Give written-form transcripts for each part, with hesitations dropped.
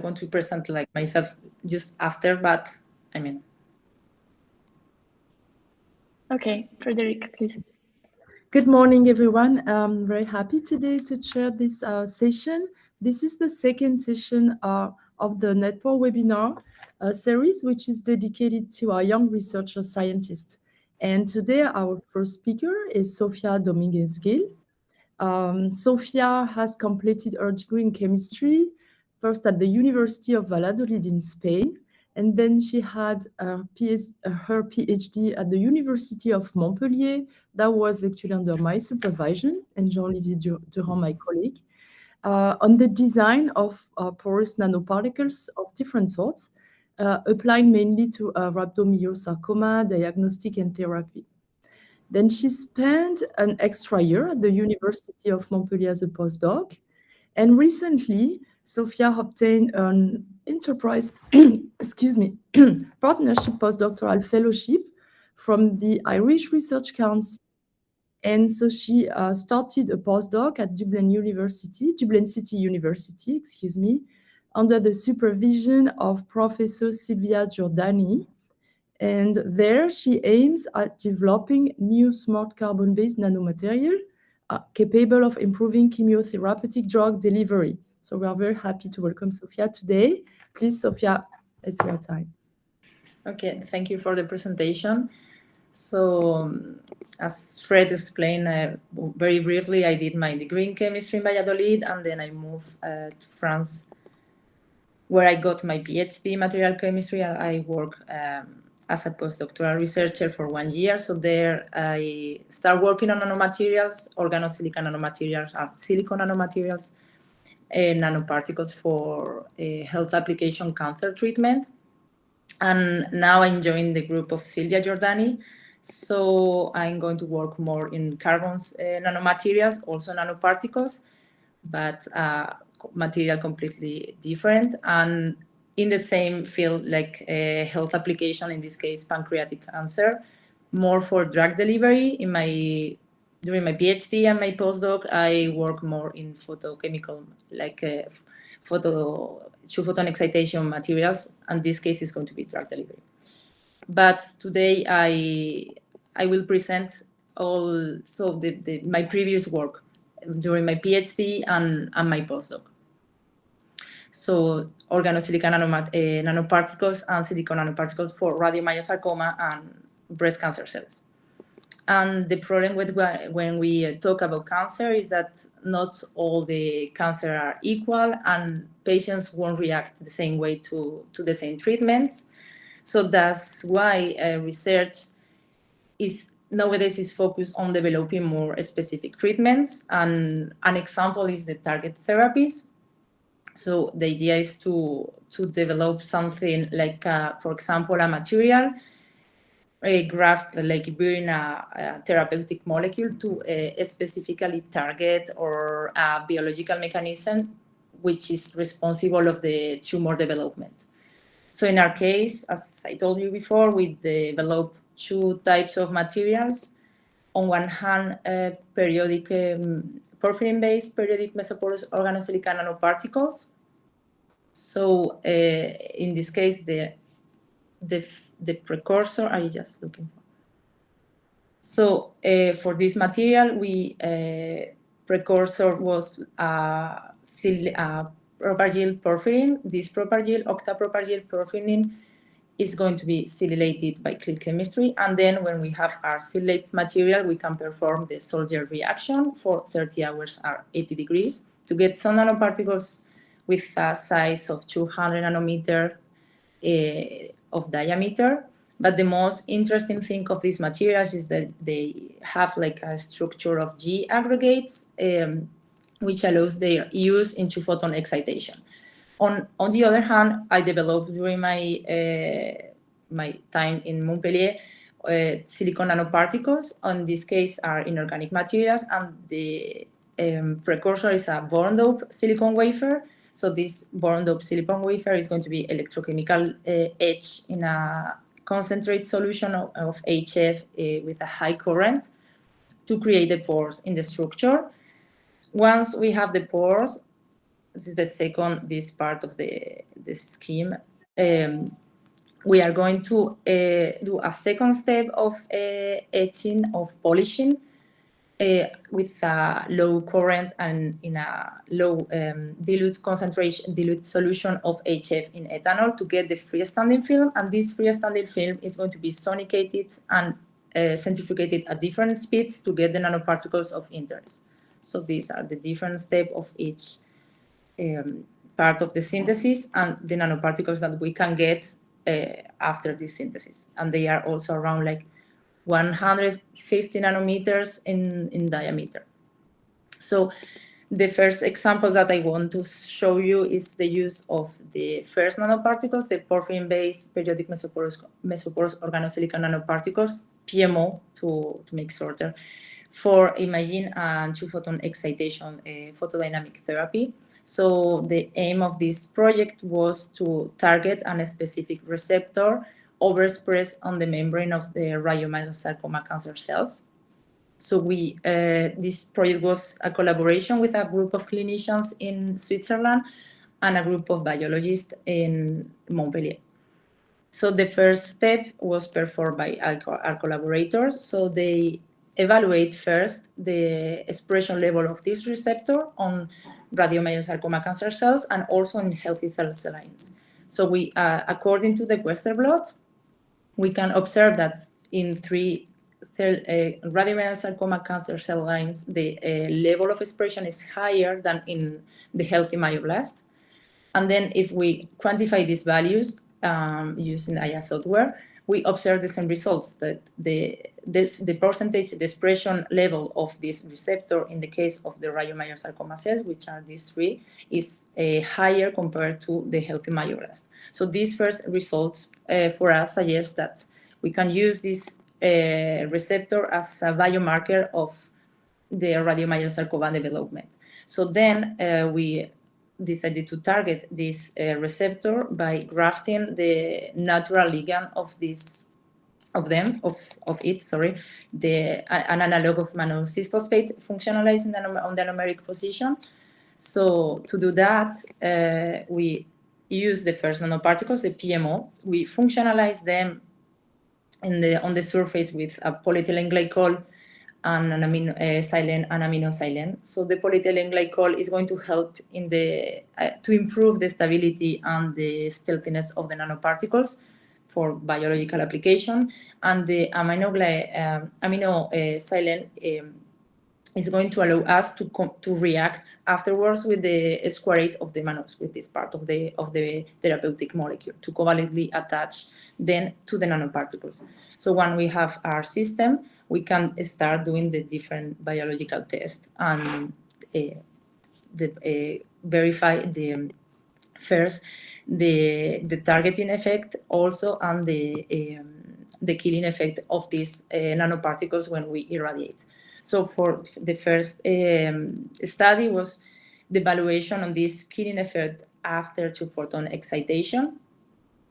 want to present like myself just after, but I mean. Okay, Frederic, please. Good morning, everyone. I'm very happy today to share this session. This is the second session of the Netpore webinar series, which is dedicated to our young researcher scientists. And today, our first speaker is Sofia Dominguez-Gil. Sofia has completed her degree in chemistry, first at the University of Valladolid in Spain, and then she had her PhD at the University of Montpellier. That was actually under my supervision and Jean-Olivier Durand, my colleague, on the design of porous nanoparticles of different sorts, applied mainly to rhabdomyosarcoma, diagnostic and therapy. Then she spent an extra year at the University of Montpellier as a postdoc. And recently, Sofia obtained an enterprise, excuse me, partnership postdoctoral fellowship from the Irish Research Council. And so she started a postdoc at Dublin City University, excuse me, under the supervision of Professor Silvia Giordani. And there she aims at developing new smart carbon-based nanomaterial capable of improving chemotherapeutic drug delivery. So we are very happy to welcome Sofia today. Please, Sofia, it's your time. Okay, thank you for the presentation. So, as Fred explained very briefly, I did my degree in chemistry in Valladolid, and then I moved to France, where I got my PhD in material chemistry. I work as a postdoctoral researcher for 1 year. So there I start working on nanomaterials, organosilicon nanomaterials, and silicon nanomaterials, nanoparticles for health application cancer treatment. And now I'm joining the group of Silvia Giordani. So I'm going to work more in carbons nanomaterials, also nanoparticles, but material completely different. And in the same field, like health application, in this case, pancreatic cancer, more for drug delivery. During my PhD and my postdoc, I work more in photochemical, like two-photon excitation materials, and this case is going to be drug delivery. But today I will present also my previous work during my PhD and my postdoc. So organosilicon nanoparticles and silicon nanoparticles for rhabdomyosarcoma and breast cancer cells. And the problem with when we talk about cancer is that not all the cancer are equal, and patients won't react the same way to the same treatments. So that's why research nowadays is focused on developing more specific treatments. And an example is the target therapies. So the idea is to develop something like, for example, a material, a graft, like bring a therapeutic molecule to specifically target or a biological mechanism which is responsible of the tumor development. So in our case, as I told you before, we develop two types of materials. On one hand, periodic porphyrin-based periodic mesoporous organosilicon nanoparticles. So in this case, the precursor, are you just looking for? So for this material, precursor was propargyl porphyrin. This propargyl, octapropargyl porphyrin, is going to be silylated by click chemistry. And then when we have our silylate material, we can perform the Soldier reaction for 30 hours or 80 degrees to get some nanoparticles with a size of 200 nanometer of diameter. But the most interesting thing of these materials is that they have like a structure of G aggregates, which allows their use in two-photon excitation. On the other hand, I developed during my time in Montpellier silicon nanoparticles. In this case, are inorganic materials, and the precursor is a boron-doped silicon wafer. So this boron-doped silicon wafer is going to be electrochemical etched in a concentrate solution of HF with a high current to create the pores in the structure. Once we have the pores, this is the second, this part of the scheme. We are going to do a second step of etching, of polishing, with a low current and in a low dilute solution of HF in ethanol to get the freestanding film. And this freestanding film is going to be sonicated and centrifugated at different speeds to get the nanoparticles of interest. So these are the different steps of each part of the synthesis and the nanoparticles that we can get after this synthesis. And they are also around like 150 nanometers in diameter. So the first example that I want to show you is the use of the first nanoparticles, the porphyrin-based periodic mesoporous organosilicon nanoparticles, PMO to make shorter, for imaging and two-photon excitation photodynamic therapy. So the aim of this project was to target a specific receptor overexpressed on the membrane of the radiomyosarcoma cancer cells. So this project was a collaboration with a group of clinicians in Switzerland and a group of biologists in Montpellier. So the first step was performed by our collaborators. So they evaluate first the expression level of this receptor on radiomyosarcoma cancer cells and also in healthy cell lines. So we, according to the Western blot, we can observe that in 3 radiomyosarcoma cancer cell lines, the level of expression is higher than in the healthy myoblast. And then if we quantify these values using AI software, we observe the same results, that the percentage, the expression level of this receptor in the case of the radiomyosarcoma cells, which are these 3, is higher compared to the healthy myoblast. So these first results for us suggest that we can use this receptor as a biomarker of the radiomyosarcoma development. So then we decided to target this receptor by grafting the natural ligand of an analog of mannose-cis-phosphate functionalized on the anomeric position. So to do that, we use the first nanoparticles, the PMO. We functionalize them on the surface with a polyethylene glycol and an silane and aminosilane. So the polyethylene glycol is going to help in to improve the stability and the stealthiness of the nanoparticles for biological application. And the aminosilane is going to allow us to react afterwards with the squarate of the mannose, with this part of the therapeutic molecule, to covalently attach then to the nanoparticles. So when we have our system, we can start doing the different biological tests and verify the targeting effect also and the killing effect of these nanoparticles when we irradiate. So for the first study was the evaluation on this killing effect after two-photon excitation.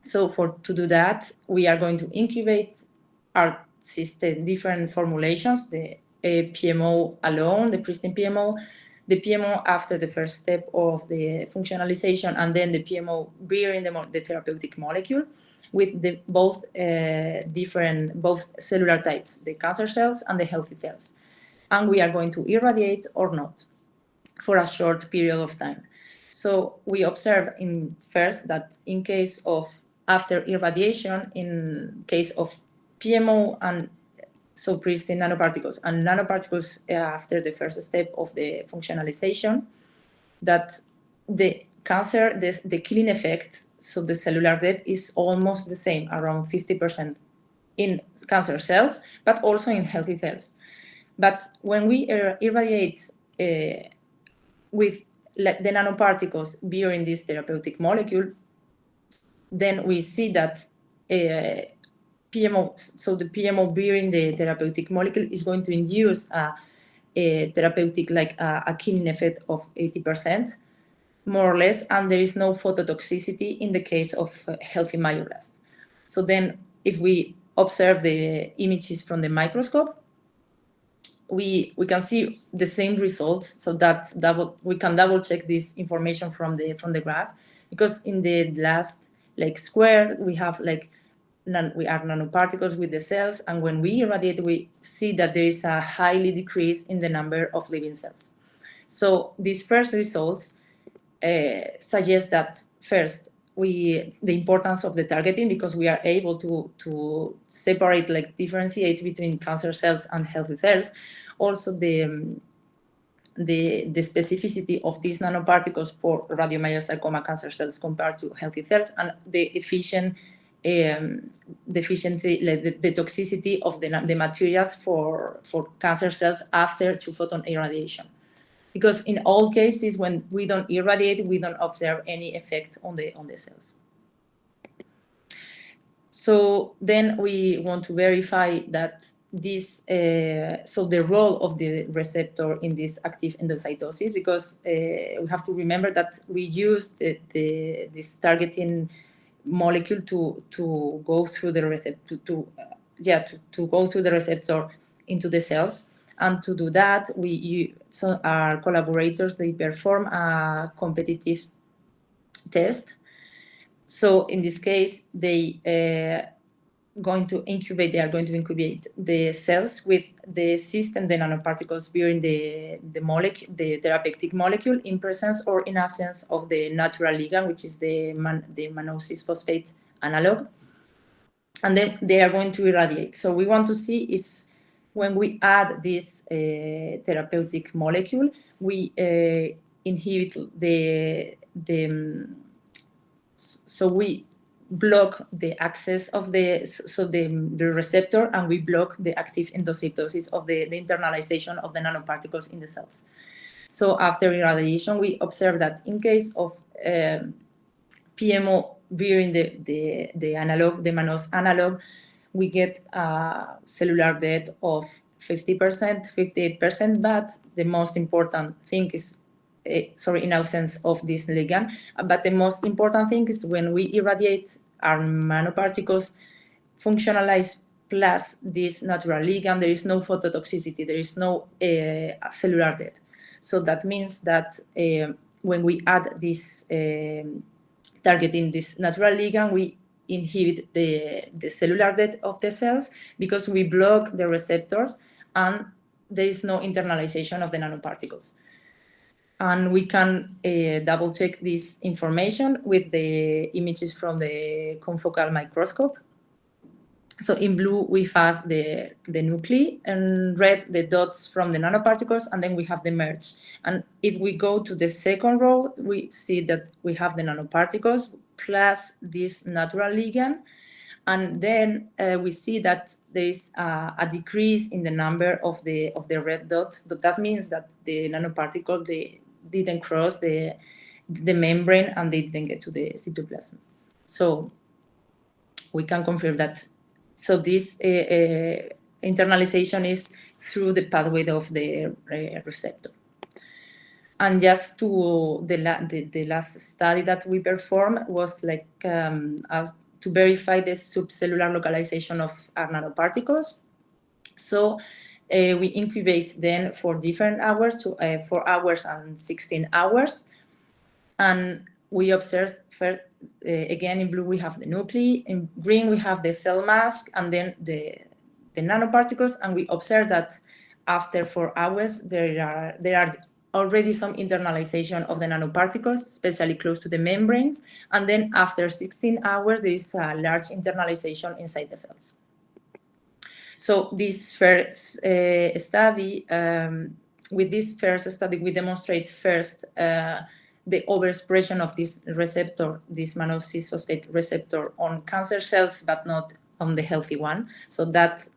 So to do that, we are going to incubate our system, different formulations, the PMO alone, the pristine PMO, the PMO after the first step of the functionalization, and then the PMO bearing the therapeutic molecule with both cellular types, the cancer cells and the healthy cells. And we are going to irradiate or not for a short period of time. So we observe first that in case of after irradiation, in case of PMO and so pristine nanoparticles and nanoparticles after the first step of the functionalization, that the cancer, the killing effect, so the cellular death is almost the same, around 50% in cancer cells, but also in healthy cells. But when we irradiate with the nanoparticles bearing this therapeutic molecule, then we see that PMO, so the PMO bearing the therapeutic molecule is going to induce a therapeutic, like a killing effect of 80%, more or less, and there is no phototoxicity in the case of healthy myoblast. So then if we observe the images from the microscope, we can see the same results. So that we can double check this information from the graph, because in the last square we have we are nanoparticles with the cells, and when we irradiate, we see that there is a highly decrease in the number of living cells. So these first results suggest that first, the importance of the targeting, because we are able to separate, differentiate between cancer cells and healthy cells. Also the specificity of these nanoparticles for radiomyosarcoma cancer cells compared to healthy cells, and the efficiency, the toxicity of the materials for cancer cells after 2-photon irradiation. Because in all cases, when we don't irradiate, we don't observe any effect on the cells. So then we want to verify that this, so the role of the receptor in this active endocytosis, because we have to remember that we used this targeting molecule to go through the receptor, to go through the receptor into the cells. And to do that, our collaborators, they perform a competitive test. So in this case, they are going to incubate the cells with the system, the nanoparticles bearing the therapeutic molecule in presence or in absence of the natural ligand, which is the mannose phosphate analog. And then they are going to irradiate. So we want to see if when we add this therapeutic molecule, we inhibit so we block the access of the receptor, and we block the active endocytosis of the internalization of the nanoparticles in the cells. So after irradiation, we observe that in case of PMO bearing the analog, the mannose analog, we get cellular death of 50%, 58%, but the most important thing is, in absence of this ligand, but the most important thing is when we irradiate, our nanoparticles functionalize plus this natural ligand, there is no phototoxicity, there is no cellular death. So that means that when we add this targeting this natural ligand, we inhibit the cellular death of the cells, because we block the receptors and there is no internalization of the nanoparticles. And we can double check this information with the images from the confocal microscope. So in blue, we have the nuclei, and red, the dots from the nanoparticles, and then we have the merge. And if we go to the second row, we see that we have the nanoparticles plus this natural ligand. And then we see that there is a decrease in the number of the red dots. That means that the nanoparticle, they didn't cross the membrane and they didn't get to the cytoplasm. So we can confirm that. So this internalization is through the pathway of the receptor. And just to the last study that we performed was to verify the subcellular localization of our nanoparticles. So we incubate then for different hours, 4 hours and 16 hours. And we observe, again, in blue, we have the nuclei, in green, we have the cell mask, and then the nanoparticles. And we observe that after 4 hours, there are already some internalization of the nanoparticles, especially close to the membranes. And then after 16 hours, there is a large internalization inside the cells. So this first study, with this first study, we demonstrate first the overexpression of this receptor, this mannose phosphate receptor, on cancer cells, but not on the healthy one. So that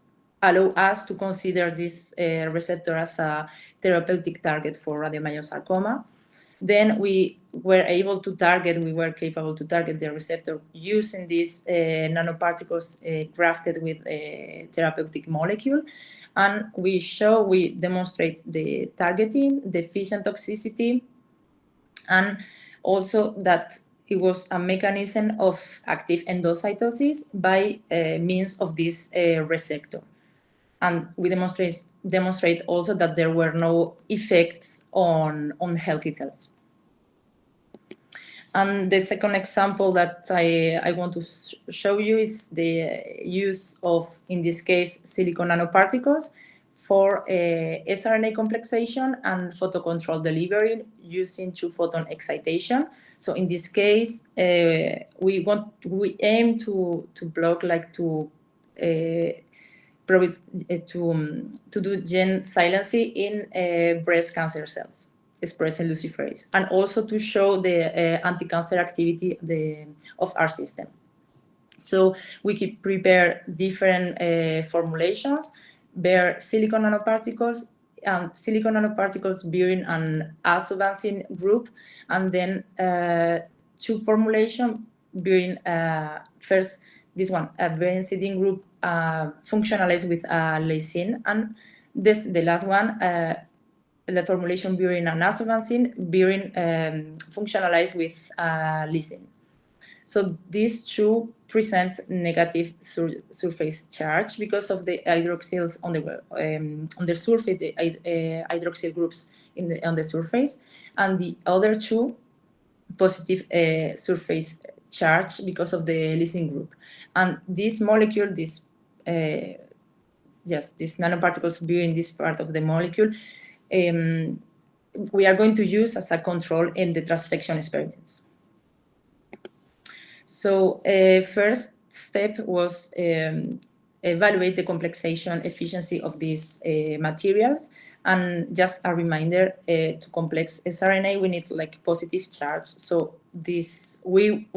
allows us to consider this receptor as a therapeutic target for radiomyosarcoma. Then we were capable to target the receptor using these nanoparticles grafted with a therapeutic molecule. And we demonstrate the targeting, the efficient toxicity, and also that it was a mechanism of active endocytosis by means of this receptor. And we demonstrate demonstrate also that there were no effects on healthy cells. And the second example that I want to show you is the use of, in this case, silicon nanoparticles for sRNA complexation and photocontrol delivery using 2-photon excitation. So in this case, we aim to block, like to do gene silencing in breast cancer cells expressing luciferase, and also to show the anti-cancer activity of our system. So we could prepare different formulations, bear silicon nanoparticles bearing an azovancin group, and then 2 formulation bearing first this one, a benzidine group functionalized with lysine, and the last one, the formulation bearing an azovancin bearing functionalized with lysine. So these 2 present negative surface charge because of the hydroxyls on the surface, the hydroxyl groups on the surface, and the other 2 positive surface charge because of the lysine group. And this molecule, these nanoparticles bearing this part of the molecule, we are going to use as a control in the transfection experiments. So first step was evaluate the complexation efficiency of these materials. And just a reminder, to complex sRNA, we need like positive charge. So this we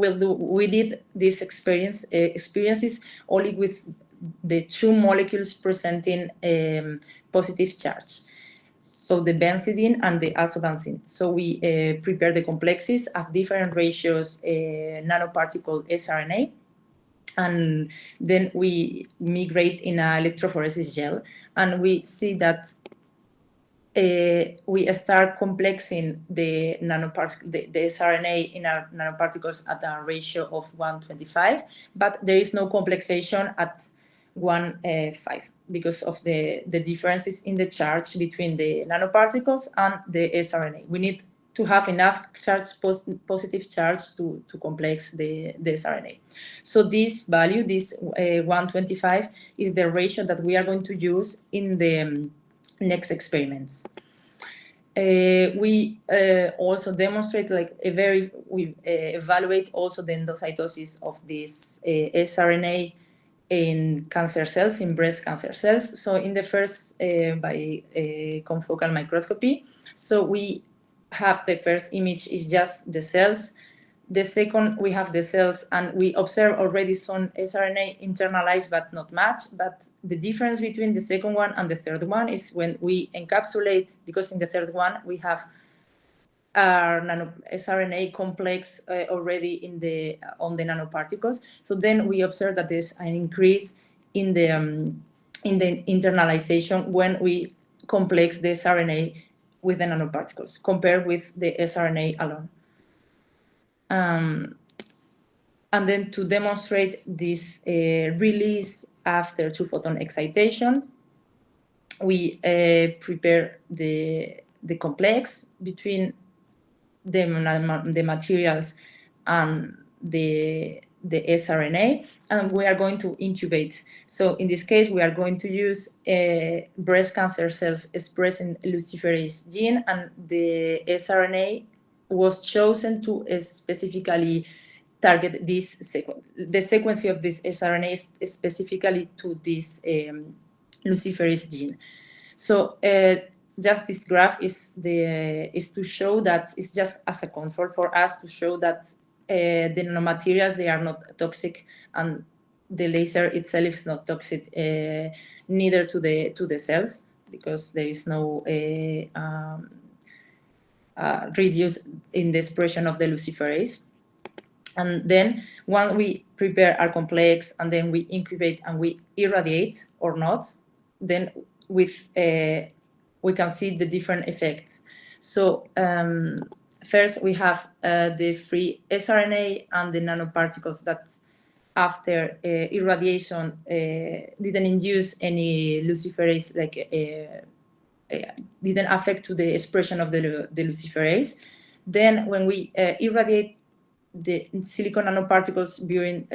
did these experiences only with the 2 molecules presenting positive charge. So the benzidine and the azovancin. So we prepare the complexes at different ratios nanoparticle sRNA, and then we migrate in an electrophoresis gel, and we see that we start complexing the sRNA in our nanoparticles at a ratio of 125, but there is no complexation at 1.5 because of the differences in the charge between the nanoparticles and the sRNA. We need to have enough positive charge to complex the sRNA. So this value, this 125, is the ratio that we are going to use in the next experiments. We also demonstrate we evaluate also the endocytosis of this sRNA in cancer cells, in breast cancer cells. So in the first, by confocal microscopy, so we have the first image is just the cells. The second, we have the cells, and we observe already some sRNA internalized but not much. But the difference between the second one and the third one is when we encapsulate, because in the third one we have our sRNA complex already on the nanoparticles. So then we observe that there's an increase in the internalization when we complex the sRNA with the nanoparticles compared with the sRNA alone. And then to demonstrate this release after 2-photon excitation, we prepare the complex between the materials and the sRNA, and we are going to incubate. So in this case, we are going to use breast cancer cells expressing luciferase gene, and the sRNA was chosen to specifically target this sequence. The sequence of this sRNA is specifically to this luciferase gene. So just this graph is to show that it's just as a control for us to show that the nanomaterials, they are not toxic, and the laser itself is not toxic neither to the cells, because there is no reduce in the expression of the luciferase. And then when we prepare our complex and then we incubate and we irradiate or not, then with we can see the different effects. So first we have the free sRNA and the nanoparticles that after irradiation didn't induce any luciferase, didn't affect to the expression of the luciferase. Then when we irradiate the silicon nanoparticles during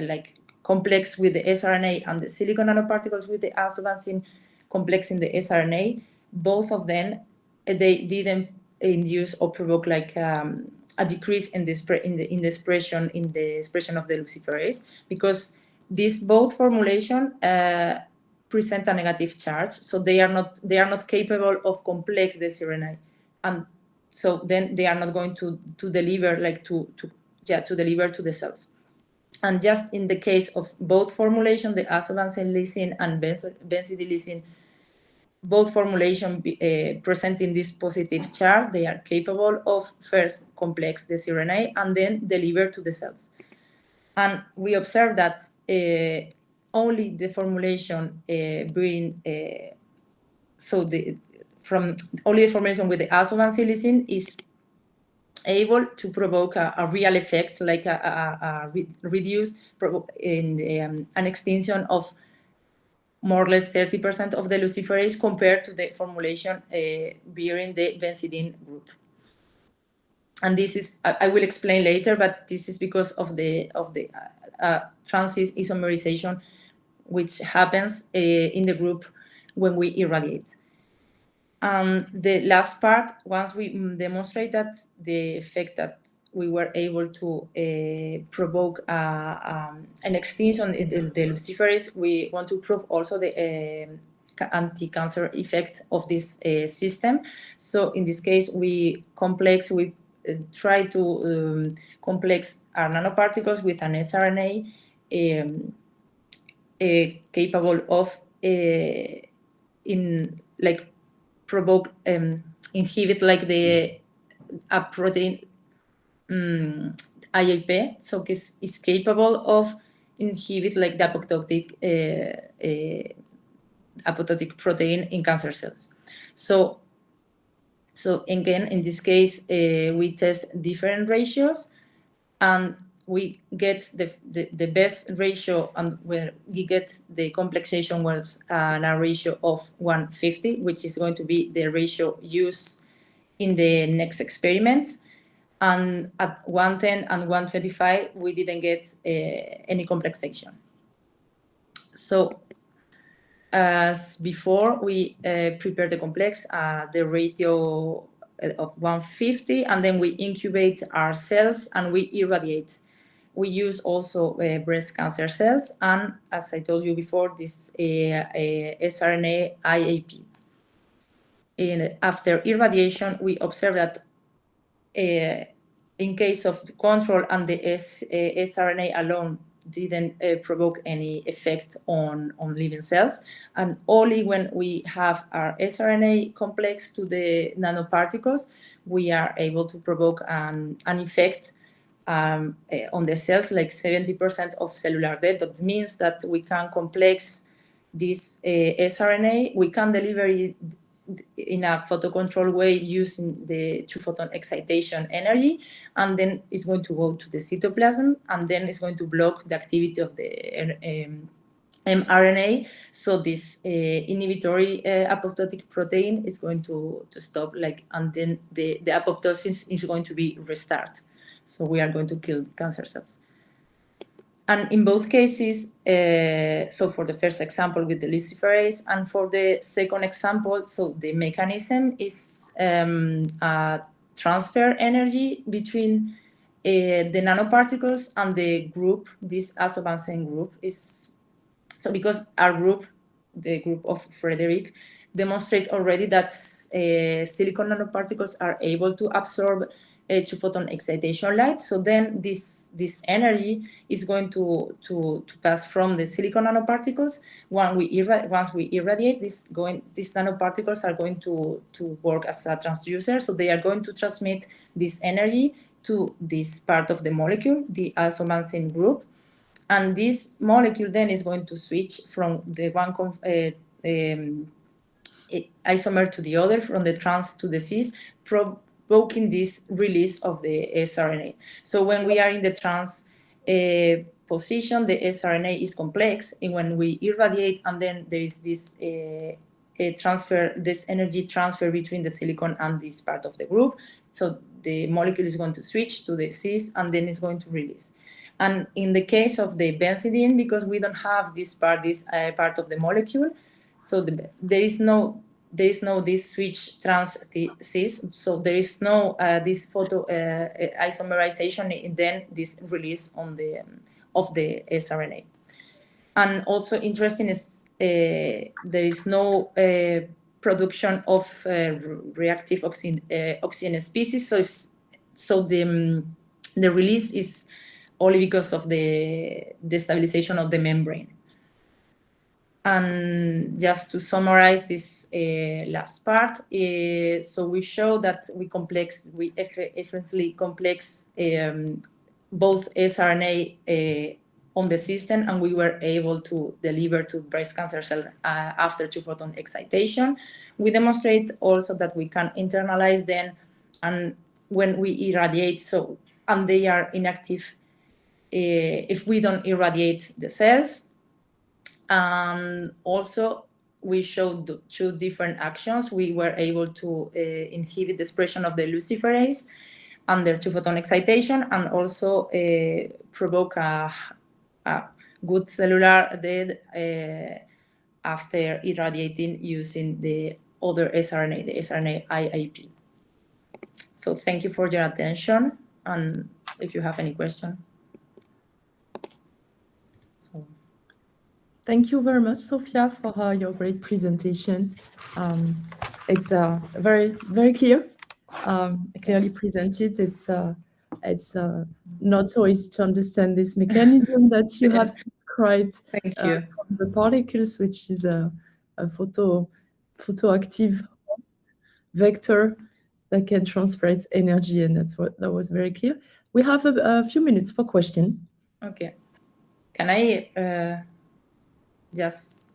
complex with the sRNA and the silicon nanoparticles with the azovancin complex in the sRNA, both of them they didn't induce or provoke a decrease in the expression of the luciferase, because these both formulation present a negative charge, so they are not capable of complex the sRNA, and so then they are not going to deliver to deliver to the cells. And just in the case of both formulation, the azovancin lysine and benzidilysine, both formulation presenting this positive charge, they are capable of first complex the sRNA and then deliver to the cells. And we observe that only the formulation only the formulation with the azovancin lysine is able to provoke a real effect, like reduce in an extinction of more or less 30% of the luciferase compared to the formulation bearing the benzidine group. And this is, I will explain later, but this is because of the trans-cis isomerization, which happens in the group when we irradiate. The last part, once we demonstrate that the effect that we were able to provoke an extinction in the luciferase, we want to prove also the anti-cancer effect of this system. So in this case, we try to complex our nanoparticles with an sRNA capable of inhibit a protein IAP, so is capable of inhibit the apoptotic protein in cancer cells. So again, in this case, we test different ratios, and we get the best ratio, and where we get the complexation was a ratio of 150, which is going to be the ratio used in the next experiments. And at 110 and 125, we didn't get any complexation. So as before, we prepare the complex at the ratio of 150, and then we incubate our cells and we irradiate. We use also breast cancer cells, and as I told you before, this sRNA IAP. After irradiation, we observe that in case of the control and the sRNA alone didn't provoke any effect on living cells, and only when we have our sRNA complex to the nanoparticles, we are able to provoke an effect on the cells, like 70% of cellular death. That means that we can complex this sRNA, we can deliver it in a photocontrol way using the 2-photon excitation energy, and then it's going to go to the cytoplasm, and then it's going to block the activity of the mRNA. So this inhibitory apoptotic protein is going to stop, and then the apoptosis is going to be restart. So we are going to kill cancer cells. And in both cases, so for the first example with the luciferase, and for the second example, so the mechanism is transfer energy between the nanoparticles and the group, this azovancin group is, so because our group, the group of Frederick, demonstrate already that silicon nanoparticles are able to absorb 2-photon excitation light. So then this energy is going to pass from the silicon nanoparticles. Once we irradiate, these nanoparticles are going to work as a transducer. So they are going to transmit this energy to this part of the molecule, the azovancin group. And this molecule then is going to switch from the one isomer to the other, from the trans to the cis, provoking this release of the sRNA. So when we are in the trans position, the sRNA is complex, and when we irradiate, and then there is this transfer, this energy transfer between the silicon and this part of the group. So the molecule is going to switch to the cis, and then it's going to release. And in the case of the benzidine, because we don't have this part of the molecule, so there is no this switch trans cis, so there is no this photo isomerization, and then this release on the of the sRNA. And also interesting is there is no production of reactive oxygen species, so the release is only because of the destabilization of the membrane. And just to summarize this last part, so we show that we efficiently complex both sRNA on the system, and we were able to deliver to breast cancer cell after 2-photon excitation. We demonstrate also that we can internalize them, and when we irradiate, and they are inactive if we don't irradiate the cells. And also, we showed 2 different actions. We were able to inhibit the expression of the luciferase under 2-photon excitation, and also provoke a good cellular death after irradiating using the other sRNA, the sRNA IIP. So thank you for your attention, and if you have any question. Thank you very much, Sophia, for your great presentation. It's very, very clear, clearly presented. It's not so easy to understand this mechanism that you have described. Thank you. From the particles, which is a photoactive host vector that can transfer its energy, and that was very clear. We have a few minutes for question. Okay. Can I just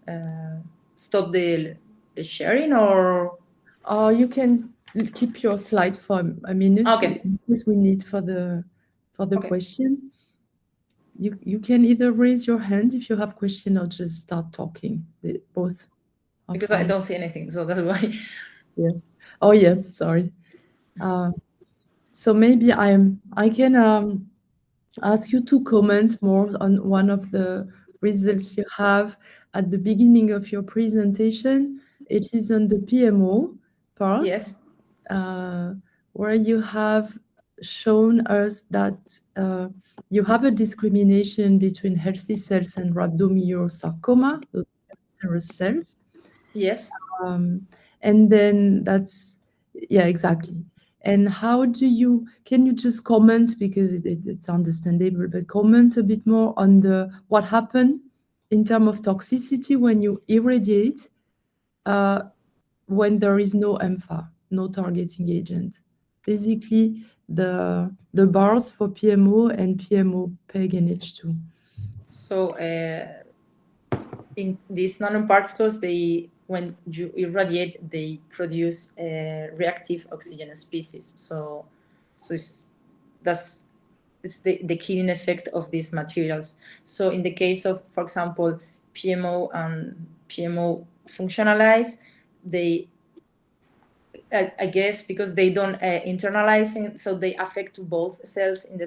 stop the sharing, or you can keep your slide for a minute? Okay. This we need for the Okay. question. You can either raise your hand if you have question, or just start talking. Both are Because fine. I don't see anything, so that's why. Yeah. Oh yeah. Sorry. So maybe I can ask you to comment more on one of the results you have at the beginning of your presentation. It is on the PMO part. Yes. Where you have shown us that you have a discrimination between healthy cells and rhabdomyosarcoma, those cancerous cells. Yes. And then yeah, exactly. And can you just comment, because it's understandable, but comment a bit more on what happened in terms of toxicity when you irradiate when there is no EMPHA, no targeting agent. Basically, the bars for PMO and PMO PEG and H2. So in these nanoparticles, when you irradiate, they produce reactive oxygen species. So it's the killing effect of these materials. So in the case of, for example, PMO and PMO functionalize, I guess because they don't internalize it, so they affect both cells in the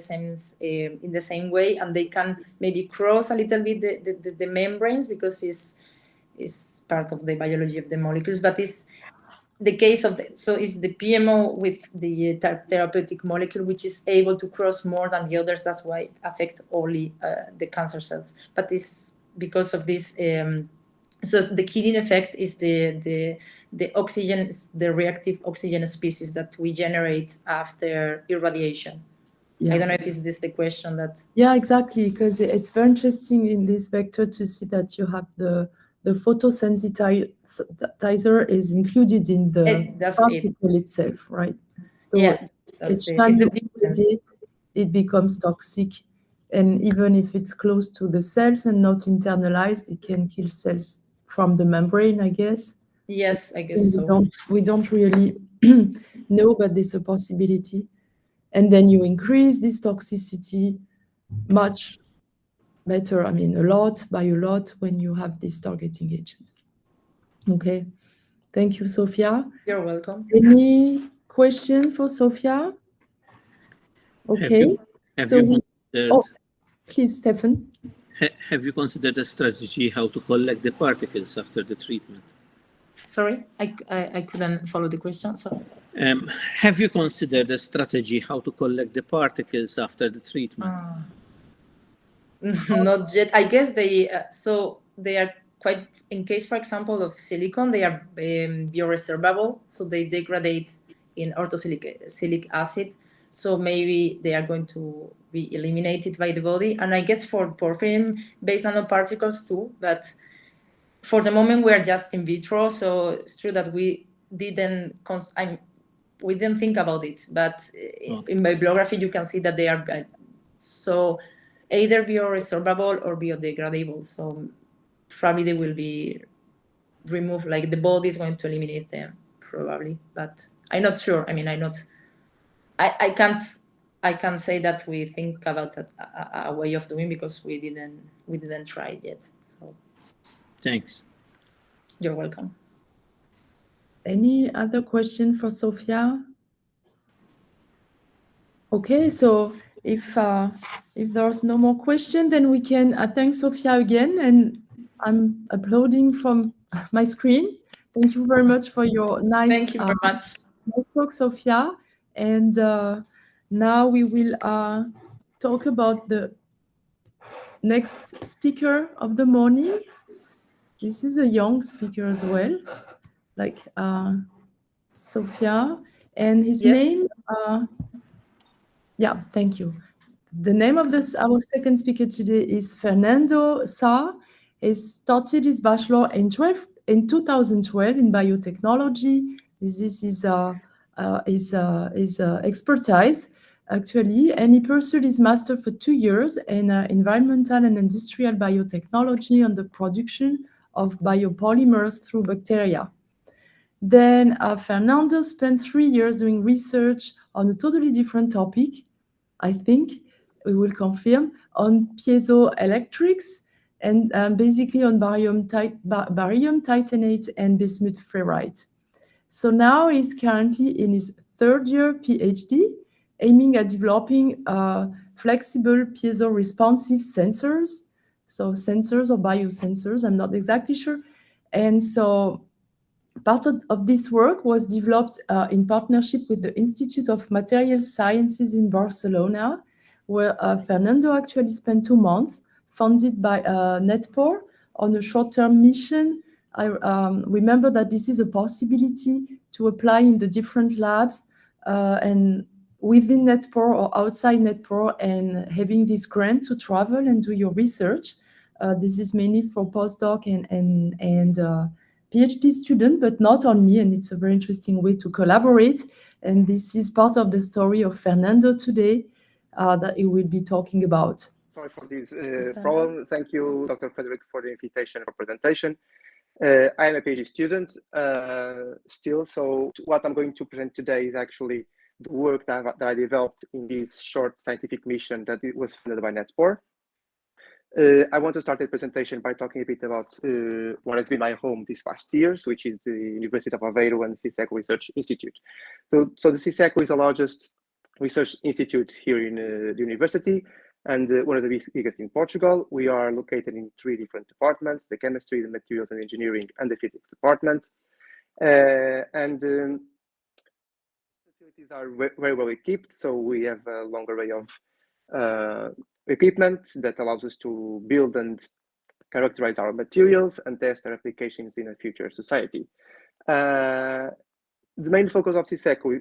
same way, and they can maybe cross a little bit the membranes, because it's part of the biology of the molecules. But it's the case of so it's the PMO with the therapeutic molecule which is able to cross more than the others. That's why it affects only the cancer cells. But it's because of this. So the killing effect is the oxygen, the reactive oxygen species that we generate after irradiation. Yeah. I don't know if is this the question that. Yeah, exactly, because it's very interesting in this vector to see that you have the photosensitizer is included in the particle itself, right? So yeah, that's the difference. It becomes toxic, and even if it's close to the cells and not internalized, it can kill cells from the membrane, I guess. Yes, I guess so. We don't really know, but there's a possibility. And then you increase this toxicity much better, I mean, a lot by a lot when you have these targeting agents. Okay, thank you, Sophia. You're welcome. Any question for Sophia? Okay, Have so you we, considered, oh, please, Stefan. have you considered a strategy how to collect the particles after the treatment? Sorry, I couldn't follow the question. So, Have you considered a strategy how to collect the particles after the treatment? not yet. I guess they so they are quite, in case, for example, of silicon, they are bioresorbable, so they degrade in orthosilic acid. So maybe they are going to be eliminated by the body. And I guess for porphyrin-based nanoparticles too, but for the moment we are just in vitro. So it's true that we didn't we didn't think about it, but in bibliography you can see that they are so either bioresorbable or biodegradable. So probably they will be removed, like the body is going to eliminate them probably, but I'm not sure. I mean, I can't say that we think about a way of doing, because we didn't try it yet. So Thanks. you're welcome. Any other question for Sophia? Okay, so if there's no more question, then we can thank Sophia again, and I'm uploading from my screen. Thank you very much for your Thank you very much. nice talk, Sophia. And now we will talk about the next speaker of the morning. This is a young speaker as well, like Sophia, and his Yes. name. Yeah, thank you. The name of our second speaker today is Fernando Sa. He started his bachelor in 2012 in biotechnology. This is his expertise, actually, and he pursued his master for 2 years in environmental and industrial biotechnology on the production of biopolymers through bacteria. Then Fernando spent 3 years doing research on a totally different topic, I think, we will confirm, on piezoelectrics and basically on barium titanate and bismuth ferrite. So now he's currently in his third year PhD, aiming at developing flexible piezo-responsive sensors. So sensors or biosensors, I'm not exactly sure. And so part of this work was developed in partnership with the Institute of Material Sciences in Barcelona, where Fernando actually spent 2 months, funded by Netpore on a short-term mission. I remember that this is a possibility to apply in the different labs and within Netpore or outside Netpore, and having this grant to travel and do your research. This is mainly for postdoc and PhD student, but not only, and it's a very interesting way to collaborate. And this is part of the story of Fernando today that he will be talking about. Sorry for this problem. Thank you, Dr. Frederick, for the invitation for presentation. I am a PhD student still, so what I'm going to present today is actually the work that I developed in this short scientific mission that it was funded by Netpore. I want to start the presentation by talking a bit about what has been my home these past years, which is the University of Aveiro and CISECO Research Institute. So the CISECO is the largest research institute here in the university, and one of the biggest in Portugal. We are located in 3 different departments: the chemistry, the materials and engineering, and the physics department. Facilities are very well equipped, so we have a long array of equipment that allows us to build and characterize our materials and test their applications in a future society. The main focus of CISECO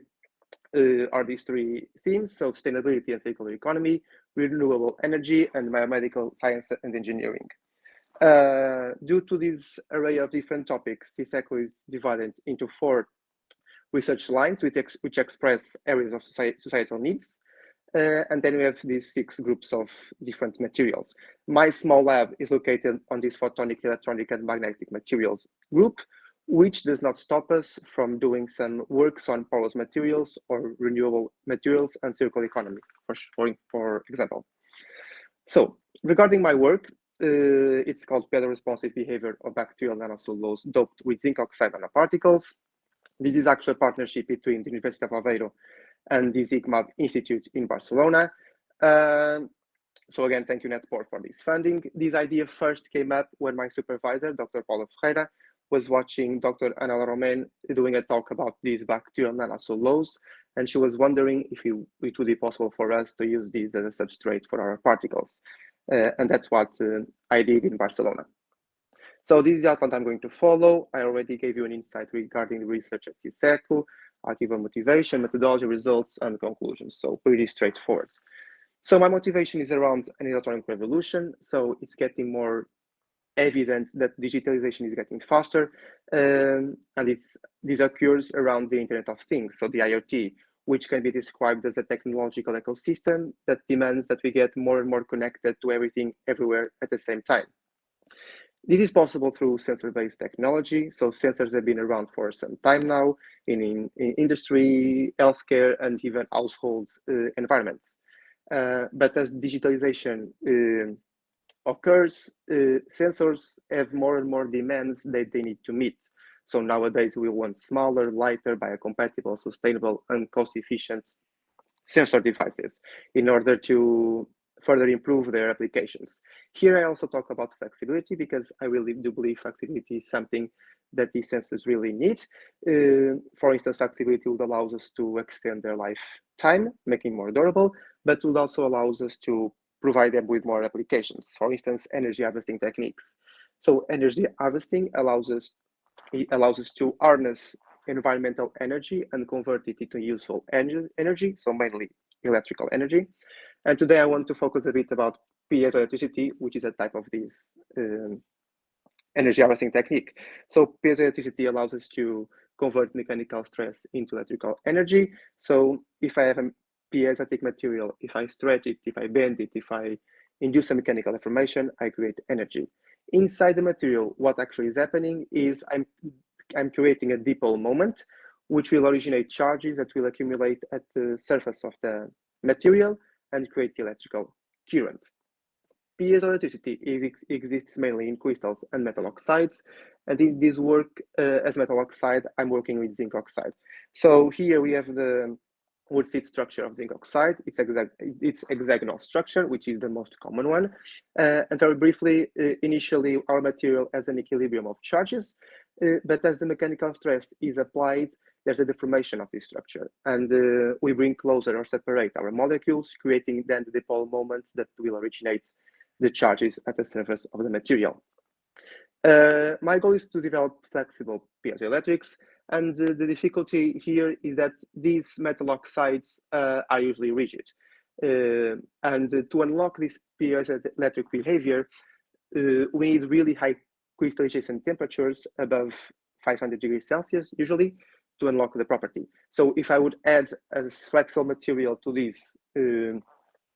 are these 3 themes: so sustainability and circular economy, renewable energy, and biomedical science and engineering. Due to this array of different topics, CISECO is divided into 4 research lines which express areas of societal needs. And then we have these 6 groups of different materials. My small lab is located on this photonic, electronic, and magnetic materials group, which does not stop us from doing some works on porous materials or renewable materials and circular economy, for example. So Regarding my work, it's called Better Responsive Behavior of Bacterial Nanocellulose Doped with Zinc Oxide Nanoparticles. This is actually a partnership between the University of Aveiro and the ZIGMAB Institute in Barcelona. So again, thank you Netpore for this funding. This idea first came up when my supervisor, Dr. Paulo Ferreira, was watching Dr. Ana Romain doing a talk about this bacterial nanocellulose, and she was wondering if it would be possible for us to use this as a substrate for our particles. And that's what I did in Barcelona. So this is the outline I'm going to follow. I already gave you an insight regarding the research at CISECO. I'll give a motivation, methodology, results, and conclusions. So pretty straightforward. So my motivation is around an electronic revolution. So it's getting more evident that digitalization is getting faster. And this occurs around the Internet of Things, so the IoT, which can be described as a technological ecosystem that demands that we get more and more connected to everything everywhere at the same time. This is possible through sensor-based technology. So sensors have been around for some time now in industry, healthcare, and even household environments. But as digitalization occurs, sensors have more and more demands that they need to meet. So nowadays we want smaller, lighter, biocompatible, sustainable, and cost-efficient sensor devices in order to further improve their applications. Here I also talk about flexibility because I really do believe flexibility is something that these sensors really need. For instance, flexibility would allow us to extend their lifetime, making more durable, but would also allow us to provide them with more applications. For instance, energy harvesting techniques. So energy harvesting allows us to harness environmental energy and convert it into useful energy, so mainly electrical energy. And today I want to focus a bit about piezoelectricity, which is a type of this energy harvesting technique. So piezoelectricity allows us to convert mechanical stress into electrical energy. So if I have a piezoelectric material, if I stretch it, if I bend it, if I induce a mechanical deformation, I create energy. Inside the material, what actually is happening is I'm creating a dipole moment, which will originate charges that will accumulate at the surface of the material and create electrical current. Piezoelectricity exists mainly in crystals and metal oxides. And in this work as metal oxide, I'm working with zinc oxide. So here we have the wood seed structure of zinc oxide. It's hexagonal structure, which is the most common one. And very briefly, initially our material has an equilibrium of charges, but as the mechanical stress is applied, there's a deformation of this structure. And we bring closer or separate our molecules, creating then the dipole moments that will originate the charges at the surface of the material. My goal is to develop flexible piezoelectrics, and the difficulty here is that these metal oxides are usually rigid. And to unlock this piezoelectric behavior, we need really high crystallization temperatures above 500 degrees Celsius, usually, to unlock the property. So if I would add a flexible material to these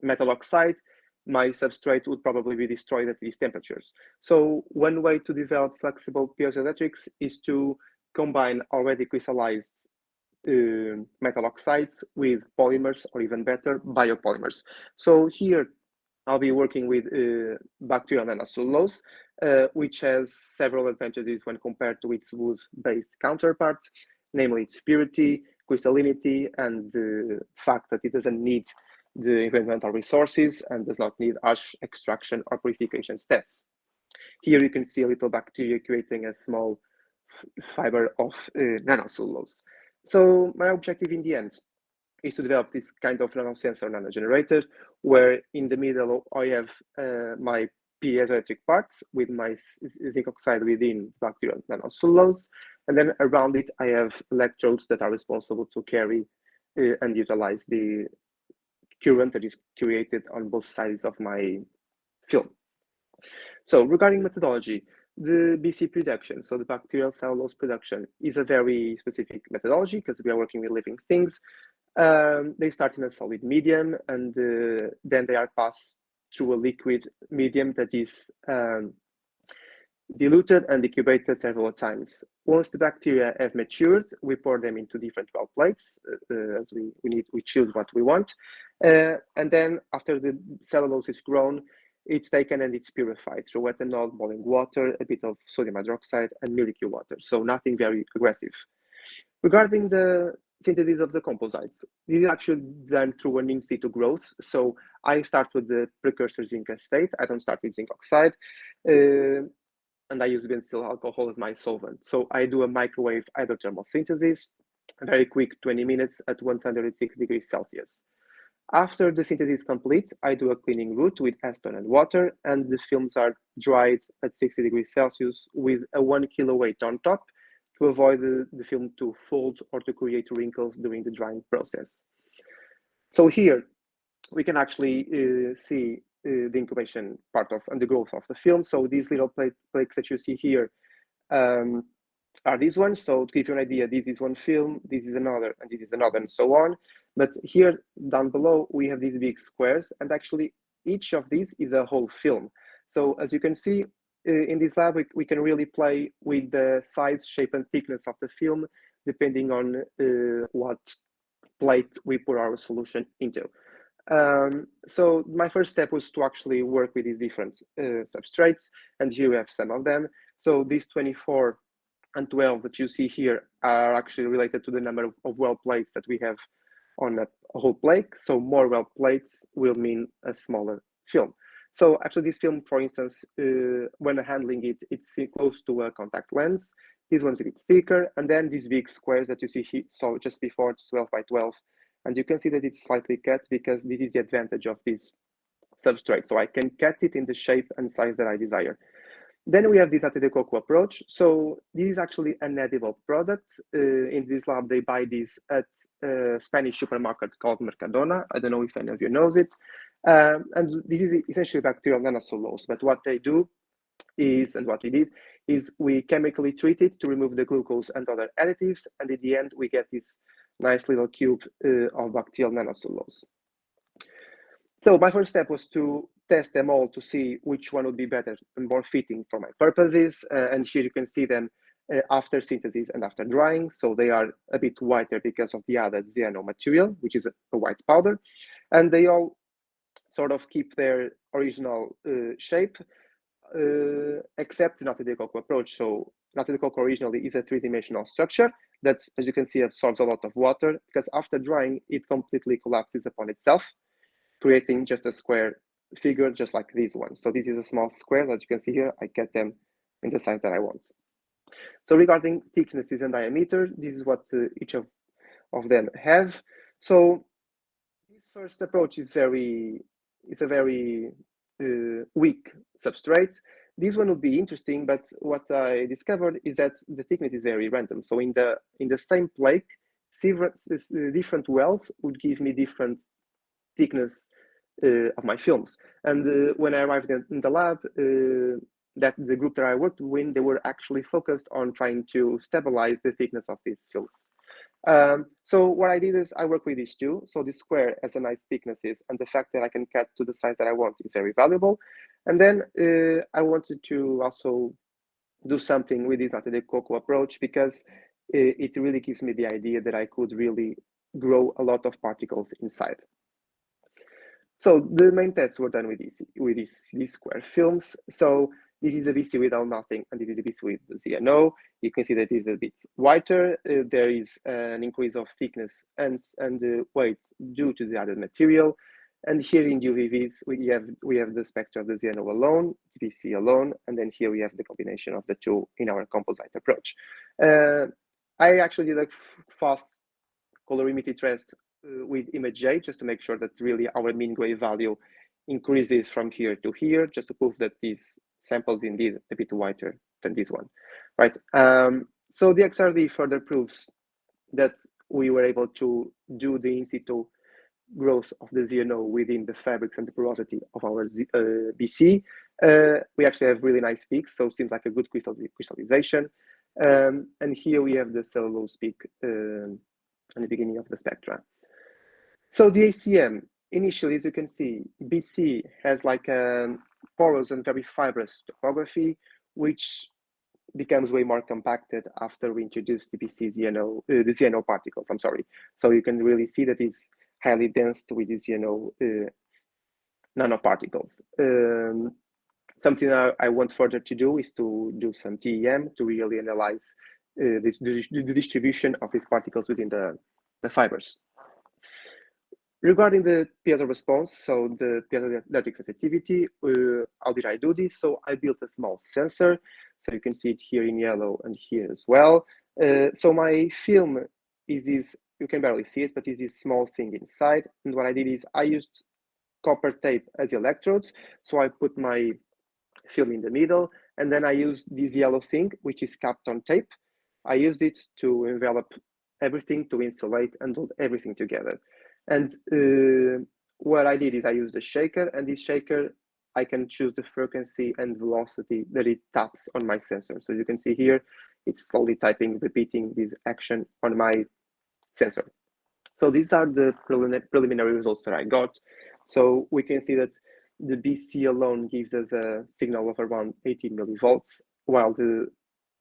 metal oxides, my substrate would probably be destroyed at these temperatures. So one way to develop flexible piezoelectrics is to combine already crystallized metal oxides with polymers, or even better, biopolymers. So here I'll be working with bacterial nanocellulose, which has several advantages when compared to its wood-based counterpart, namely its purity, crystallinity, and the fact that it doesn't need the environmental resources and does not need harsh extraction or purification steps. Here you can see a little bacteria creating a small fiber of nanocellulose. So my objective in the end is to develop this kind of nanosensor nanogenerator, where in the middle I have my piezoelectric parts with my zinc oxide within bacterial nanocellulose, and then around it I have electrodes that are responsible to carry and utilize the current that is created on both sides of my film. So regarding methodology, the BC production, so the bacterial cellulose production, is a very specific methodology because we are working with living things. They start in a solid medium, and then they are passed through a liquid medium that is diluted and incubated several times. Once the bacteria have matured, we pour them into different well plates, as we choose what we want. And then after the cellulose is grown, it's taken and it's purified through ethanol, boiling water, a bit of sodium hydroxide, and milky water. So nothing very aggressive. Regarding the synthesis of the composites, this is actually done through an in situ growth. So I start with the precursor zinc acetate. I don't start with zinc oxide. And I use benzyl alcohol as my solvent. So I do a microwave hydrothermal synthesis, very quick, 20 minutes at 106 degrees Celsius. After the synthesis is complete, I do a cleaning route with acetone and water, and the films are dried at 60 degrees Celsius with a 1 kilo weight on top to avoid the film to fold or to create wrinkles during the drying process. So here we can actually see the incubation part of and the growth of the film. So these little plaques that you see here are these ones. So to give you an idea, this is one film, this is another, and this is another, and so on. But here down below, we have these big squares, and actually each of these is a whole film. So as you can see, in this lab, we can really play with the size, shape, and thickness of the film, depending on what plate we put our solution into. So my first step was to actually work with these different substrates, and here we have some of them. So these 24 and 12 that you see here are actually related to the number of well plates that we have on a whole plate. So more well plates will mean a smaller film. So actually this film, for instance, when handling it, it's close to a contact lens. This one's a bit thicker, and then these big squares that you see here, so just before it's 12 by 12. And you can see that it's slightly cut because this is the advantage of this substrate. So I can cut it in the shape and size that I desire. Then we have this ATD-CoCo approach. So this is actually an edible product. In this lab, they buy this at a Spanish supermarket called Mercadona. I don't know if any of you knows it. And this is essentially bacterial nanocellulose. But what they do is, and what we did, is we chemically treat it to remove the glucose and other additives. And in the end, we get this nice little cube of bacterial nanocellulose. So my first step was to test them all to see which one would be better and more fitting for my purposes. And here you can see them after synthesis and after drying. So they are a bit whiter because of the added ZNO material, which is a white powder. And they all sort of keep their original shape, except not the ATD-CoCo approach. So ATD-CoCo originally is a three-dimensional structure that, as you can see, absorbs a lot of water, because after drying, it completely collapses upon itself, creating just a square figure, just like this one. So this is a small square that you can see here. I cut them in the size that I want. So regarding thicknesses and diameter, this is what each of them have. So this first approach is a very weak substrate. This one would be interesting, but what I discovered is that the thickness is very random. So in the same plate, different wells would give me different thickness of my films. And when I arrived in the lab, that the group that I worked with, they were actually focused on trying to stabilize the thickness of these films. So what I did is I work with these two. So this square has a nice thicknesses, and the fact that I can cut to the size that I want is very valuable. And then I wanted to also do something with this ATD-CoCo approach, because it really gives me the idea that I could really grow a lot of particles inside. So the main tests were done with these square films. So this is a BC without nothing, and this is a BC with ZNO. You can see that it's a bit whiter. There is an increase of thickness and weight due to the added material. And here in UVVs, we have the spectra of the ZNO alone, BC alone, and then here we have the combination of the two in our composite approach. I actually did a fast colorimetry test with image J, just to make sure that really our mean gray value increases from here to here, just to prove that these samples indeed a bit whiter than this one, right? So the XRD further proves that we were able to do the in situ growth of the ZNO within the fabrics and the porosity of our BC. We actually have really nice peaks, so it seems like a good crystallization. And here we have the cellulose peak in the beginning of the spectra. So the ACM, initially, as you can see, BC has like a porous and very fibrous topography, which becomes way more compacted after we introduce the BC ZNO, the ZNO particles, I'm sorry. So you can really see that it's highly dense with the ZNO nanoparticles. Something I want further to do is to do some TEM to really analyze the distribution of these particles within the fibers. Regarding the piezo response, so the piezoelectric sensitivity, how did I do this? So I built a small sensor, so you can see it here in yellow and here as well. So my film is this, you can barely see it, but is this small thing inside. And what I did is I used copper tape as electrodes. So I put my film in the middle, and then I used this yellow thing, which is Kapton tape. I used it to envelop everything, to insulate and hold everything together. And what I did is I used a shaker, and this shaker, I can choose the frequency and velocity that it taps on my sensor. So you can see here, it's slowly typing, repeating this action on my sensor. So these are the preliminary results that I got. So we can see that the BC alone gives us a signal of around 18 millivolts, while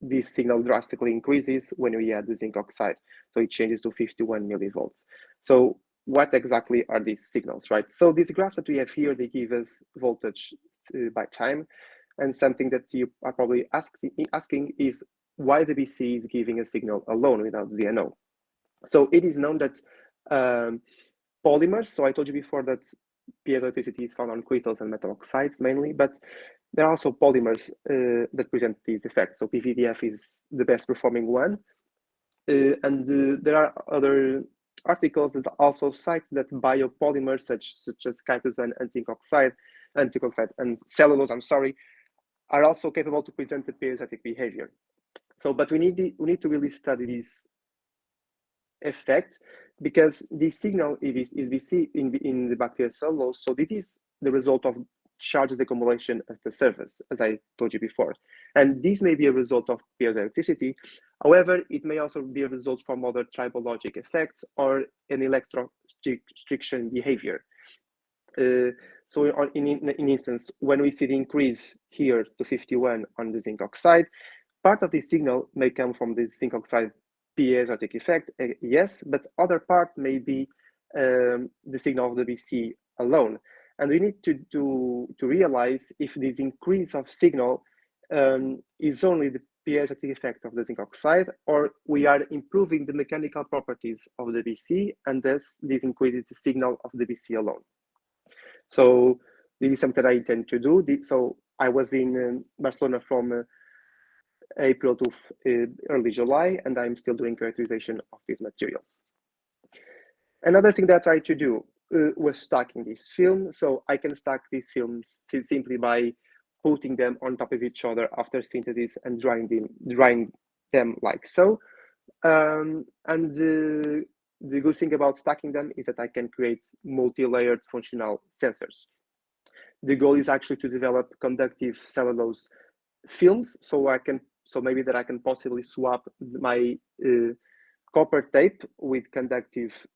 this signal drastically increases when we add the zinc oxide. So it changes to 51 millivolts. So what exactly are these signals, right? So these graphs that we have here, they give us voltage by time. And something that you are probably asking is why the BC is giving a signal alone without ZNO. So it is known that polymers, so I told you before that piezoelectricity is found on crystals and metal oxides mainly, but there are also polymers that present these effects. So PVDF is the best performing one. And there are other articles that also cite that biopolymers such as chitosan and zinc oxide and cellulose, are also capable to present the piezoelectric behavior. So, but we need to really study this effect, because the signal is BC in the bacterial cellulose. So this is the result of charges accumulation at the surface, as I told you before. And this may be a result of piezoelectricity. However, it may also be a result from other tribologic effects or an electrorestriction behavior. So in instance, when we see the increase here to 51 on the zinc oxide, part of the signal may come from the zinc oxide piezoelectric effect, yes, but other part may be the signal of the BC alone. And we need to realize if this increase of signal is only the piezoelectric effect of the zinc oxide, or we are improving the mechanical properties of the BC, and thus this increases the signal of the BC alone. So this is something I intend to do. So I was in Barcelona from April to early July, and I'm still doing characterization of these materials. Another thing that I tried to do was stacking these films. So I can stack these films simply by putting them on top of each other after synthesis and drying them like so. And the good thing about stacking them is that I can create multi-layered functional sensors. The goal is actually to develop conductive cellulose films, so maybe that I can possibly swap my copper tape with conductive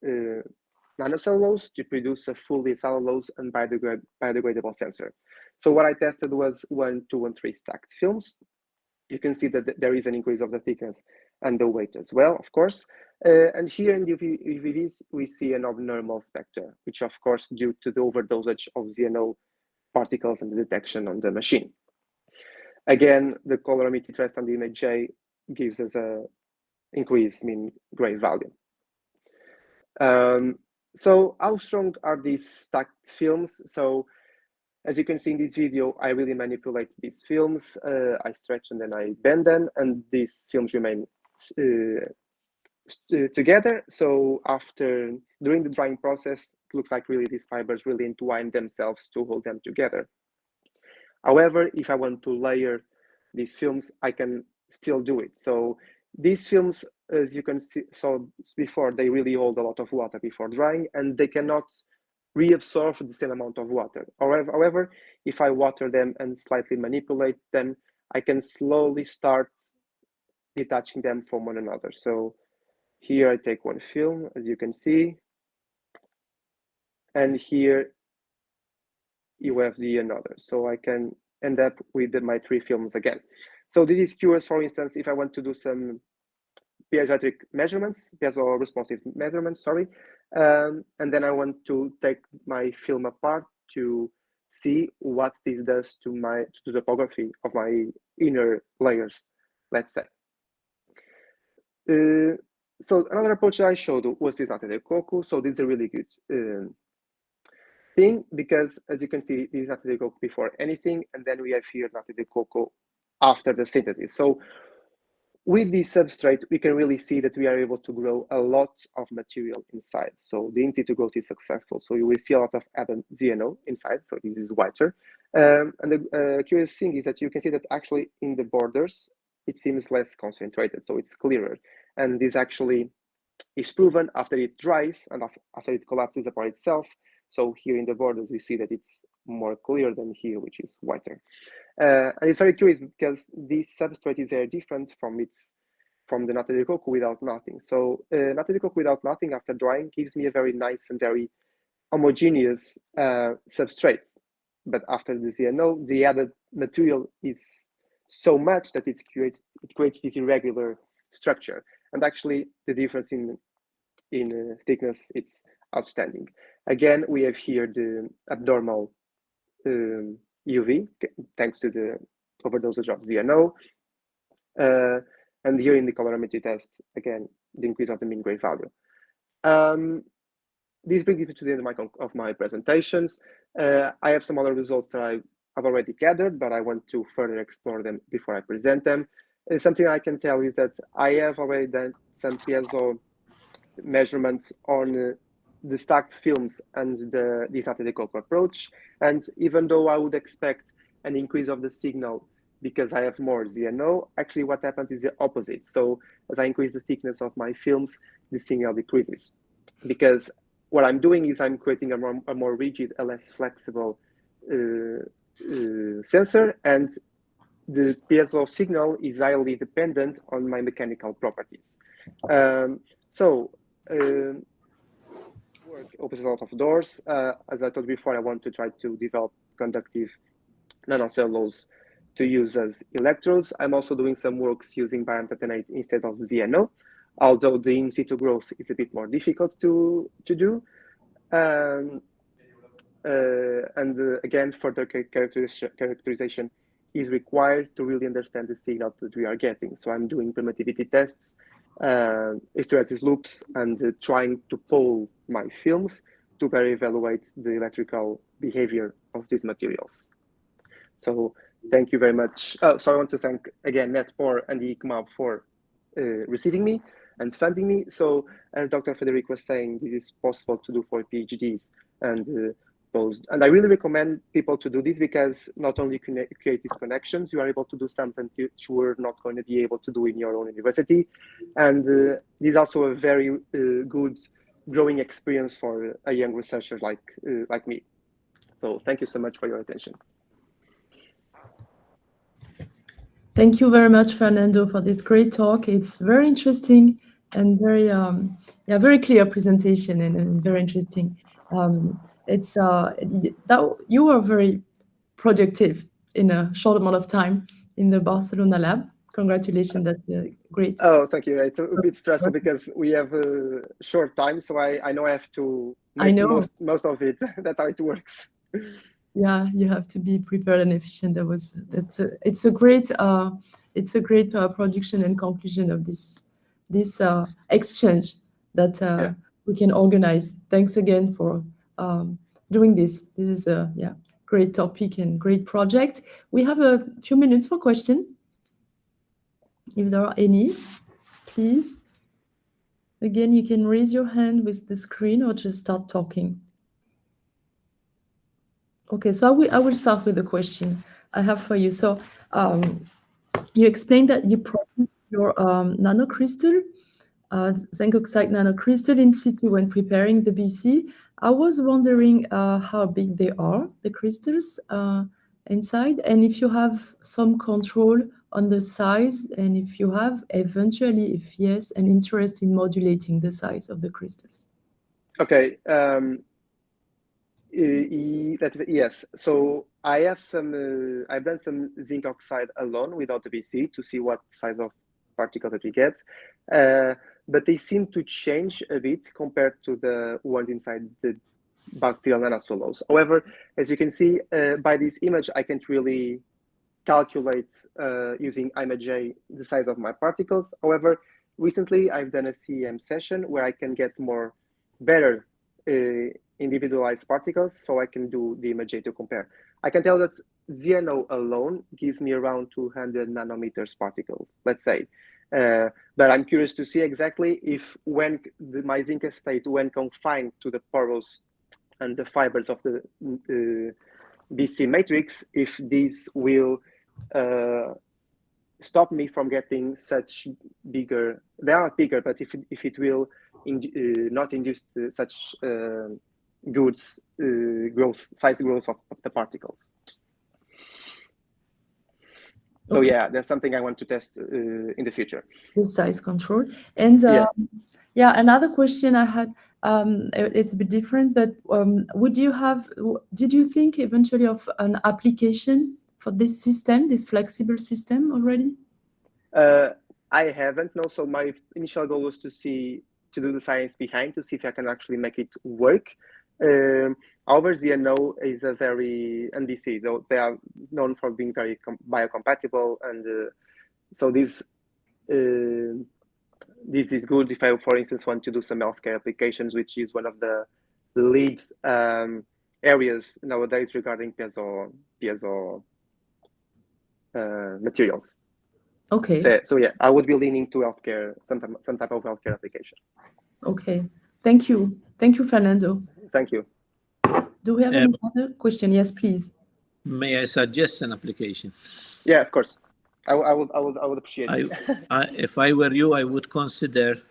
nanocellulose to produce a fully cellulose and biodegradable sensor. So what I tested was 1, 2, and 3 stacked films. You can see that there is an increase of the thickness and the weight as well, of course. And here in the UVVs, we see an abnormal spectra, which of course due to the overdosage of ZNO particles and the detection on the machine. Again, the colorimetric test on the image J gives us a increase mean gray value. So how strong are these stacked films? So as you can see in this video, I really manipulate these films. I stretch and then I bend them, and these films remain together. So during the drying process, it looks like really these fibers really entwine themselves to hold them together. However, if I want to layer these films, I can still do it. So these films, as you can see, so before, they really hold a lot of water before drying, and they cannot reabsorb the same amount of water. However, if I water them and slightly manipulate them, I can slowly start detaching them from one another. So here I take one film, as you can see, and here you have the another. So I can end up with my 3 films again. So this is curious, for instance, if I want to do some piezoelectric measurements, piezo responsive measurements, sorry, and then I want to take my film apart to see what this does to the topography of my inner layers, let's say. So another approach that I showed was this Nate de Coco. So this is a really good thing, because as you can see, this is Nate de Coco before anything, and then we have here Nate de Coco after the synthesis. So with this substrate, we can really see that we are able to grow a lot of material inside. So the in situ growth is successful. So you will see a lot of added ZNO inside. So this is whiter. And the curious thing is that you can see that actually in the borders, it seems less concentrated. So it's clearer. And this actually is proven after it dries and after it collapses upon itself. So here in the borders, we see that it's more clear than here, which is whiter. And it's very curious because this substrate is very different from the Nate de Coco without nothing. So Nate de Coco without nothing after drying gives me a very nice and very homogeneous substrate. But after the ZNO, the added material is so much that it creates this irregular structure. And actually, the difference in thickness, it's outstanding. Again, we have here the abnormal UV, thanks to the overdosage of ZNO. And here in the colorimetry test, again, the increase of the mean gray value. This brings me to the end of my presentations. I have some other results that I've already gathered, but I want to further explore them before I present them. Something I can tell is that I have already done some piezo measurements on the stacked films and this Nate de Coco approach. And even though I would expect an increase of the signal because I have more ZNO, actually what happens is the opposite. So as I increase the thickness of my films, the signal decreases. Because what I'm doing is I'm creating a more rigid, a less flexible sensor, and the piezo signal is highly dependent on my mechanical properties. Work opens a lot of doors. As I told before, I want to try to develop conductive nanocellulose to use as electrodes. I'm also doing some works using biamphetamate instead of ZNO, although the in situ growth is a bit more difficult to do. Again, further characterization is required to really understand the signal that we are getting. So I'm doing permittivity tests, hysteresis loops, and trying to poll my films to better evaluate the electrical behavior of these materials. So thank you very much. So I want to thank again Netpore and the ICMAB for receiving me and funding me. So as Dr. Frederic was saying, this is possible to do for PhDs and and I really recommend people to do this, because not only create these connections, you are able to do something that you are not going to be able to do in your own university. And this is also a very good growing experience for a young researcher like me. So thank you so much for your attention. Thank you very much, Fernando, for this great talk. It's very interesting and very, very clear presentation and very interesting. It's that you are very productive in a short amount of time in the Barcelona lab. Congratulations, that's great. Oh, thank you. It's a bit stressful because we have a short time, so I know I have to make most of it. That's how it works. Yeah, you have to be prepared and efficient. It's a great production and conclusion of this exchange that we can organize. Thanks again for doing this. This is a great topic and great project. We have a few minutes for questions. If there are any, please. Again, you can raise your hand with the screen or just start talking. Okay, so I will start with the question I have for you. So you explained that you process your nanocrystal, zinc oxide nanocrystal in situ when preparing the BC. I was wondering how big they are, the crystals inside, and if you have some control on the size, and if you have eventually, if yes, an interest in modulating the size of the crystals. Okay. Yes. So I have some. I've done some zinc oxide alone without the BC to see what size of particle that we get, but they seem to change a bit compared to the ones inside the bacterial nanosolos. However, as you can see by this image, I can't really calculate using ImageJ the size of my particles. However, recently I've done a CEM session where I can get better individualized particles, so I can do the ImageJ to compare. I can tell that ZNO alone gives me around 200 nanometers particles, let's say. But I'm curious to see exactly if when my zinc state, when confined to the porous and the fibers of the BC matrix, if these will stop me from getting such bigger, they are not bigger, but if it will not induce such good size growth of the particles. So Okay. yeah, that's something I want to test in the future. The size control. And yeah, another question I had, it's a bit different, but did you think eventually of an application for this system, this flexible system already? I haven't, no. So my initial goal was to do the science behind, to see if I can actually make it work. However, ZNO is a very NBC, though they are known for being very biocompatible, and so this is good if I, for instance, want to do some healthcare applications, which is one of the lead areas nowadays regarding piezo materials. Okay. So yeah, I would be leaning to healthcare, some type of healthcare application. Okay. Thank you. Thank you, Fernando. Thank you. Do we have any other question? Yes, please. May I suggest an application? Yeah, of course. I would appreciate it. If I were you, I would consider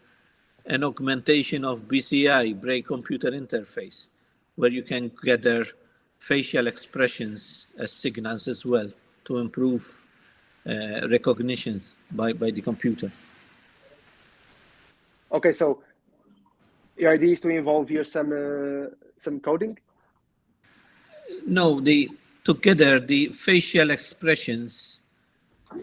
an augmentation of BCI, brain-computer interface, where you can gather facial expressions as signals as well to improve recognition by the computer. Okay, so your idea is to involve here some coding? No, together the facial expressions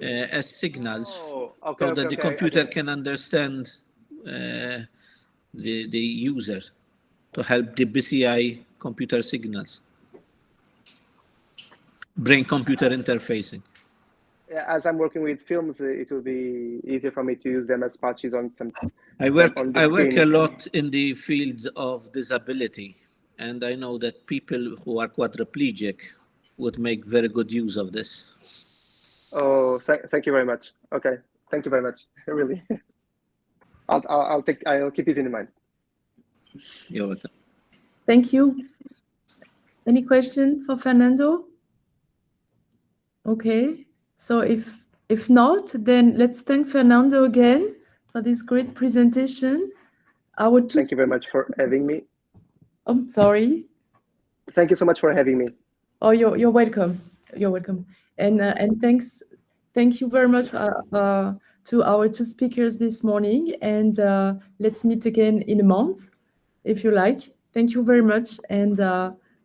as signals, so that the computer can understand the user to help the BCI computer signals. Brain-computer interfacing. As I'm working with films, it will be easier for me to use them as patches on some. I work a lot in the fields of disability, and I know that people who are quadriplegic would make very good use of this. Oh, thank you very much. Okay, thank you very much. Really, I'll keep this in mind. You're welcome. Thank you. Any question for Fernando? Okay. So if not, then let's thank Fernando again for this great presentation. Thank you very much for having me. I'm sorry. Thank you so much for having me. Oh, you're welcome. You're welcome. And thank you very much to our two speakers this morning. And let's meet again in a month, if you like. Thank you very much, and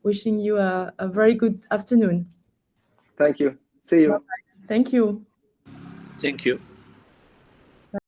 wishing you a very good afternoon. Thank you. See you. Bye-bye. Thank you. Thank you.